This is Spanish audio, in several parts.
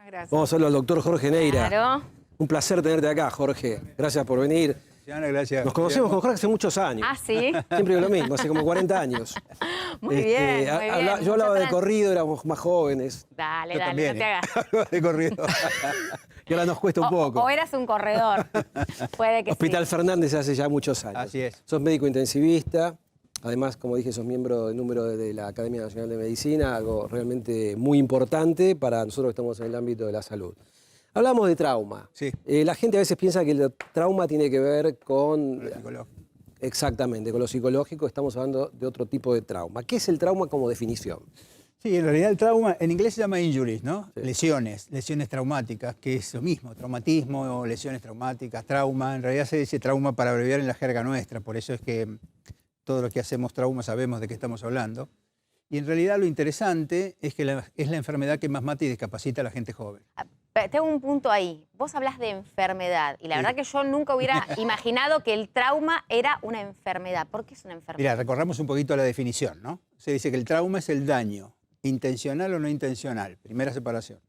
Gracias. Vamos a verlo al doctor Jorge Neira. Claro. Un placer tenerte acá, Jorge. Gracias por venir. Ana, gracias. Nos conocemos con Jorge hace muchos años. Ah, sí. Siempre digo lo mismo, hace como 40 años. Muy bien, muy bien. Yo hablaba de corrido, éramos más jóvenes. Dale, Yo dale, también, no te hagas. Hablaba de corrido. Y ahora nos cuesta un poco. O eras un corredor. Puede que Hospital sí. Fernández hace ya muchos años. Así es. Sos médico intensivista. Además, como dije, sos miembro del número de la Academia Nacional de Medicina, algo realmente muy importante para nosotros que estamos en el ámbito de la salud. Hablamos de trauma. Sí. La gente a veces piensa que el trauma tiene que ver con... Lo psicológico. Exactamente, con lo psicológico. Estamos hablando de otro tipo de trauma. ¿Qué es el trauma como definición? Sí, en realidad el trauma, en inglés se llama injuries, ¿no? Sí. Lesiones traumáticas, que es lo mismo, traumatismo, lesiones traumáticas, trauma. En realidad se dice trauma para abreviar en la jerga nuestra, por eso es que todos los que hacemos trauma sabemos de qué estamos hablando. Y en realidad lo interesante es que es la enfermedad que más mata y discapacita a la gente joven. Tengo un punto ahí. Vos hablas de enfermedad y la verdad que yo nunca hubiera imaginado que el trauma era una enfermedad. ¿Por qué es una enfermedad? Mira, recorramos un poquito la definición, ¿no? Se dice que el trauma es el daño, intencional o no intencional, primera separación,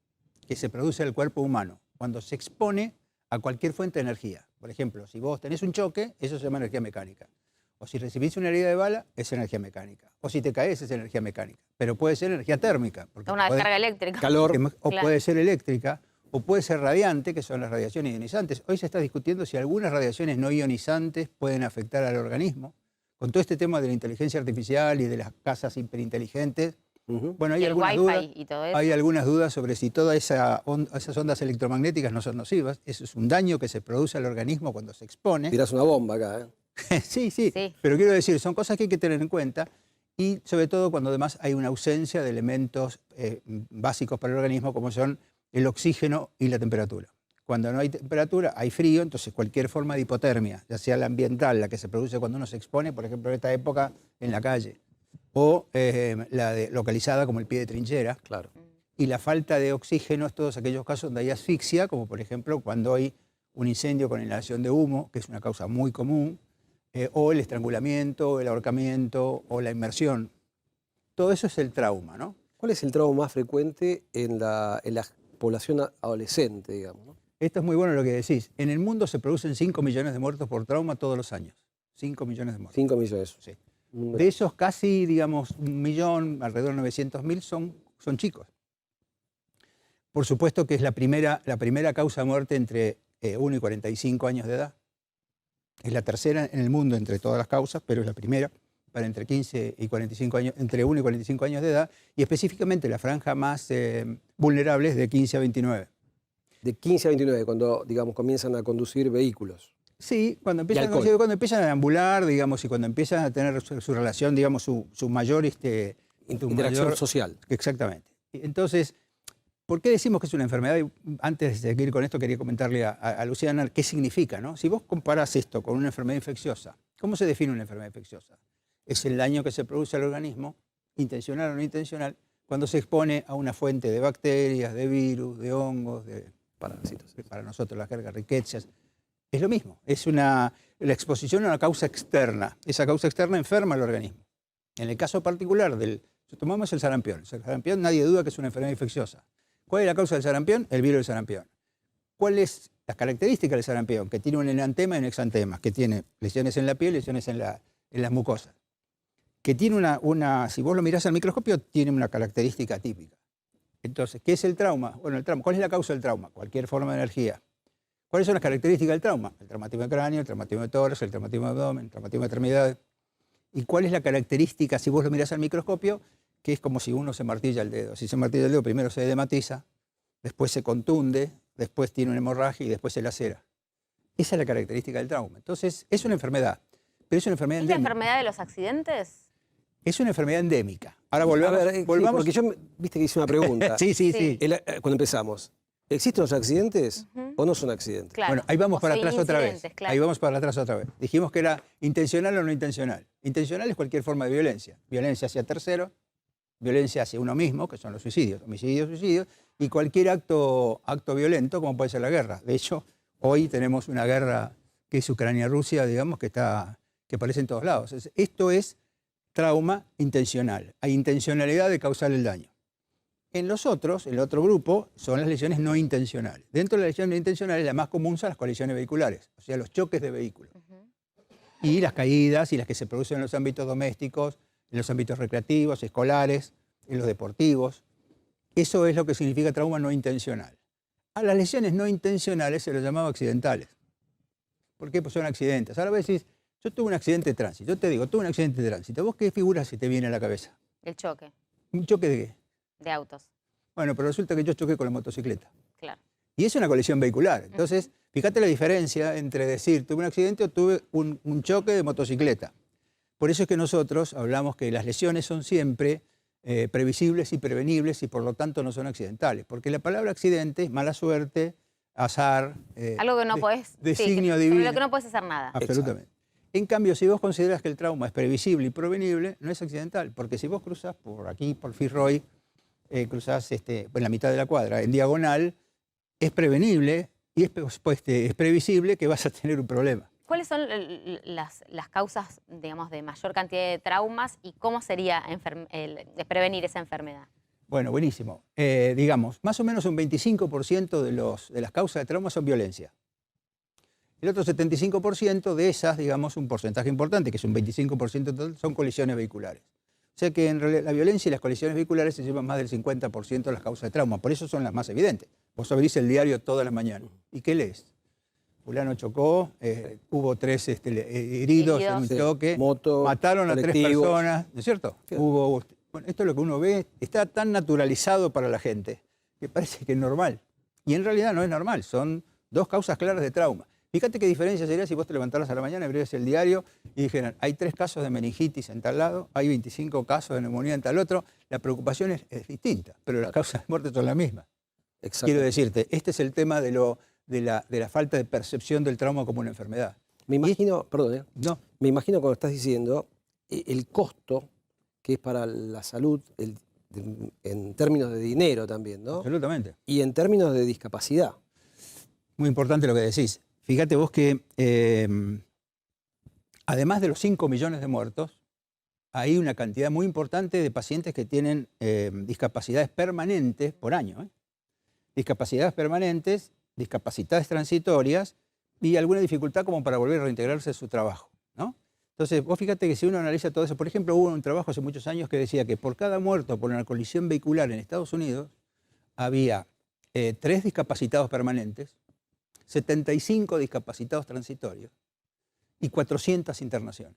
que se produce al cuerpo humano cuando se expone a cualquier fuente de energía. Por ejemplo, si vos tenés un choque, eso se llama energía mecánica. O si recibís una herida de bala, es energía mecánica. O si te caes, es energía mecánica. Pero puede ser energía térmica. Porque Una descarga eléctrica. Calor. O Claro. puede ser eléctrica, o puede ser radiante, que son las radiaciones ionizantes. Hoy se está discutiendo si algunas radiaciones no ionizantes pueden afectar al organismo. Con todo este tema de la inteligencia artificial y de las casas hiperinteligentes, bueno, Y hay el algunas wifi dudas. y todo eso. Hay algunas dudas sobre si todas esas ondas electromagnéticas no son nocivas. Eso es un daño que se produce al organismo cuando se expone. Tirás una bomba acá, ¿eh? Sí, sí, Sí. pero quiero decir, son cosas que hay que tener en cuenta y sobre todo cuando además hay una ausencia de elementos básicos para el organismo como son el oxígeno y la temperatura. Cuando no hay temperatura, hay frío, entonces cualquier forma de hipotermia, ya sea la ambiental, la que se produce cuando uno se expone, por ejemplo en esta época en la calle, o localizada como el pie de trinchera, Claro. y la falta de oxígeno es todos aquellos casos donde hay asfixia, como por ejemplo cuando hay un incendio con inhalación de humo, que es una causa muy común, o el estrangulamiento, el ahorcamiento o la inmersión. Todo eso es el trauma, ¿no? ¿Cuál es el trauma más frecuente en la población adolescente, digamos, ¿no? Esto es muy bueno lo que decís. En el mundo se producen 5 millones de muertos por trauma todos los años. 5 millones de muertos. 5 millones. Sí. Un- De esos casi, digamos, 1 millón, alrededor de 900.000 son chicos. Por supuesto que es la primera causa de muerte entre 1 y 45 años de edad. Es la tercera en el mundo entre todas las causas, pero es la primera para entre 15 y 45 años, entre 1 y 45 años de edad, y específicamente la franja más vulnerable es de 15 a 29. De 15 a 29, cuando, digamos, comienzan a conducir vehículos. Sí, cuando alcohol. cuando empiezan a ambular, digamos, y cuando empiezan a tener su relación, digamos, su mayor... Interacción social. Exactamente. Entonces, ¿por qué decimos que es una enfermedad? Y antes de seguir con esto, quería comentarle a Luciana qué significa, ¿no? Si vos comparás esto con una enfermedad infecciosa, ¿cómo se define una enfermedad infecciosa? Es el daño que se produce al organismo, intencional o no intencional, cuando se expone a una fuente de bacterias, de virus, de hongos, de Parásitos. para nosotros las jergas riquezas. Es lo mismo, es la exposición a una causa externa. Esa causa externa enferma al organismo. En el caso particular tomamos el sarampión. El sarampión nadie duda que es una enfermedad infecciosa. ¿Cuál es la causa del sarampión? El virus del sarampión. ¿Cuáles las características del sarampión? Que tiene un enantema y un exantema, que tiene lesiones en la piel, lesiones en las mucosas. Que tiene si vos lo mirás al microscopio, tiene una característica típica. Entonces, ¿qué es el trauma? Bueno, el trauma, ¿cuál es la causa del trauma? Cualquier forma de energía. ¿Cuáles son las características del trauma? El traumatismo de cráneo, el traumatismo de tórax, el traumatismo de abdomen, el traumatismo de extremidades. ¿Y cuál es la característica, si vos lo mirás al microscopio? Que es como si uno se martilla el dedo. Si se martilla el dedo, primero se edematiza, después se contunde, después tiene una hemorragia y después se lacera. Esa es la característica del trauma. Entonces, es una enfermedad, pero es una enfermedad ¿Es la endémica. enfermedad de los accidentes? Es una enfermedad endémica. Ahora A ver, sí, volvamos. porque yo, viste que hice una pregunta. Sí. Sí. Cuando empezamos, ¿existen los accidentes o no son accidentes? Claro. Bueno, ahí vamos O para sea, atrás otra vez. incidentes, claro. Ahí vamos para atrás otra vez. Dijimos que era intencional o no intencional. Intencional es cualquier forma de violencia. Violencia hacia tercero, violencia hacia uno mismo, que son los suicidios, homicidios, suicidios, y cualquier acto violento, como puede ser la guerra. De hecho, hoy tenemos una guerra que es Ucrania-Rusia, digamos, que aparece en todos lados. Esto es trauma intencional. Hay intencionalidad de causar el daño. En los otros, el otro grupo, son las lesiones no intencionales. Dentro de las lesiones no intencionales, la más común son las colisiones vehiculares, o sea, los choques de vehículos. Y las caídas y las que se producen en los ámbitos domésticos, en los ámbitos recreativos, escolares, en los deportivos. Eso es lo que significa trauma no intencional. A las lesiones no intencionales se los llamaba accidentales. ¿Por qué? Pues son accidentes. Ahora vos decís, yo tuve un accidente de tránsito. Yo te digo, tuve un accidente de tránsito. ¿Vos qué figura se te viene a la cabeza? El choque ¿Un choque de qué? de autos. Bueno, pero resulta que yo choqué con la motocicleta. Claro. Y es una colisión vehicular. Entonces, fíjate la diferencia entre decir tuve un accidente o tuve un choque de motocicleta. Por eso es que nosotros hablamos que las lesiones son siempre previsibles y prevenibles y por lo tanto no son accidentales. Porque la palabra accidente es mala suerte, azar, Algo que no podés... designio sobre divino. lo que no podés hacer nada. Absolutamente. En cambio, si vos consideras que el trauma es previsible y prevenible, no es accidental. Porque si vos cruzas por aquí, por Fitzroy, cruzás en la mitad de la cuadra, en diagonal, es prevenible y es previsible que vas a tener un problema. ¿Cuáles son las causas, digamos, de mayor cantidad de traumas y cómo sería de prevenir esa enfermedad? Bueno, buenísimo. Digamos, más o menos un 25% de las causas de trauma son violencia. El otro 75% de esas, digamos, un porcentaje importante, que es un 25% total, son colisiones vehiculares. O sea que en realidad la violencia y las colisiones vehiculares se llevan más del 50% de las causas de trauma. Por eso son las más evidentes. Vos abrís el diario todas las mañanas. ¿Y qué lees? Fulano chocó, hubo 3 heridos en un choque, moto, mataron a 3 colectivos. personas, ¿no es cierto? Bueno, esto es lo que uno ve, está tan naturalizado para la gente que parece que es normal. Y en realidad no es normal, son 2 causas claras de trauma. Fíjate qué diferencia sería si vos te levantaras a la mañana, abrieras el diario y dijeran, hay 3 casos de meningitis en tal lado, hay 25 casos de neumonía en tal otro. La preocupación es distinta, pero las causas de muerte son las mismas. Quiero decirte, este es el tema de la falta de percepción del trauma como una enfermedad. Me imagino, perdón, No. me imagino cuando estás diciendo el costo que es para la salud en términos de dinero también, ¿no? Absolutamente. Y en términos de discapacidad. Muy importante lo que decís. Fíjate vos que además de los 5 millones de muertos, hay una cantidad muy importante de pacientes que tienen discapacidades permanentes por año. Discapacidades permanentes, discapacidades transitorias y alguna dificultad como para volver a reintegrarse a su trabajo, ¿no? Entonces, vos fíjate que si uno analiza todo eso, por ejemplo, hubo un trabajo hace muchos años que decía que por cada muerto por una colisión vehicular en Estados Unidos había 3 discapacitados permanentes, 75 discapacitados transitorios y 400 internaciones.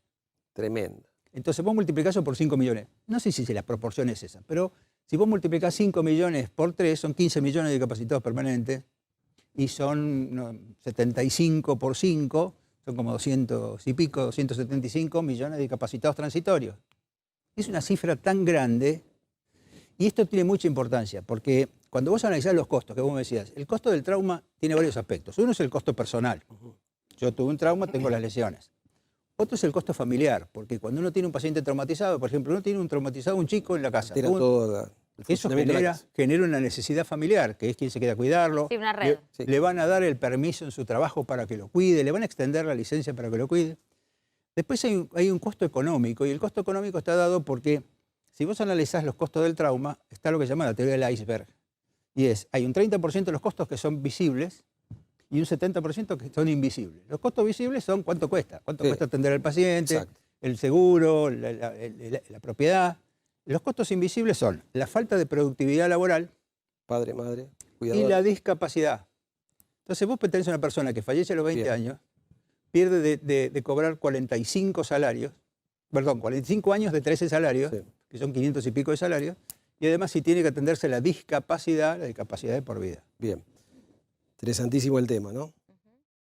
Tremendo. Entonces vos multiplicás eso por 5 millones. No sé si la proporción es esa, pero si vos multiplicás 5 millones por 3, son 15 millones de discapacitados permanentes y son 75 por 5, son como 200 y pico, 275 millones de discapacitados transitorios. Es una cifra tan grande y esto tiene mucha importancia porque cuando vos analizás los costos, que vos me decías, el costo del trauma tiene varios aspectos. Uno es el costo personal. Yo tuve un trauma, tengo las lesiones. Otro es el costo familiar, porque cuando uno tiene un paciente traumatizado, por ejemplo, uno tiene un traumatizado, un chico en la casa. Eso genera una necesidad familiar, que es quien se queda a cuidarlo. Sí, una red. Le van a dar el permiso en su trabajo para que lo cuide, le van a extender la licencia para que lo cuide. Después hay un costo económico, y el costo económico está dado porque si vos analizás los costos del trauma, está lo que se llama la teoría del iceberg. Y hay un 30% de los costos que son visibles y un 70% que son invisibles. Los costos visibles son cuánto cuesta. Cuánto cuesta atender al paciente, Exacto. el seguro, la propiedad. Los costos invisibles son la falta de productividad laboral, Padre, madre, cuidador. y la discapacidad. Entonces vos tenés una persona que fallece a los 20 años, pierde de cobrar 45 salarios, perdón, 45 años de 13 salarios, que son 500 y pico de salarios, y además si tiene que atenderse la discapacidad de por vida. Bien. Interesantísimo el tema, ¿no?